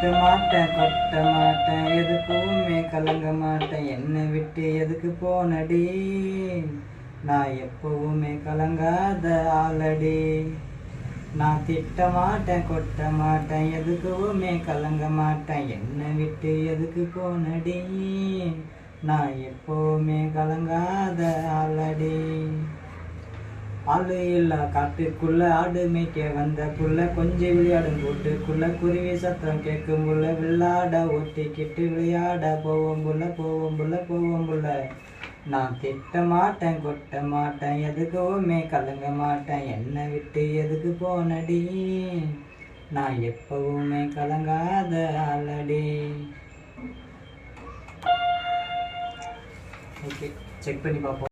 திட்ட மாட்டேன் கொட்ட மாட்டேன் எதுக்குமே கலங்க மாட்டேன் என்னை விட்டு எதுக்கு போனடி நான் எப்பவுமே கலங்காத ஆளடி நான் திட்ட மாட்டேன் கொட்ட மாட்டேன் எதுக்குமே கலங்க மாட்டேன் என்னை விட்டு எதுக்கு போனடி நான் எப்பவுமே கலங்காத ஆளடி ஆளு இல்ல காட்டுக்குள்ள ஆடு மேய்க்க வந்த புள்ள கொஞ்சம் விளையாடும் கூட்டுக்குள்ள குருவி சத்தம் கேட்கும் புள்ள விளையாட ஒட்டிக்கிட்டு விளையாட போவோம் புள்ள நான் திட்ட மாட்டேன் கொட்ட மாட்டேன் எதுக்குமே கலங்க மாட்டேன் என்னை விட்டு எதுக்கு போனடி நான் எப்பவுமே கலங்காத ஆளடி. ஓகே, செக் பண்ணி பார்ப்போம்.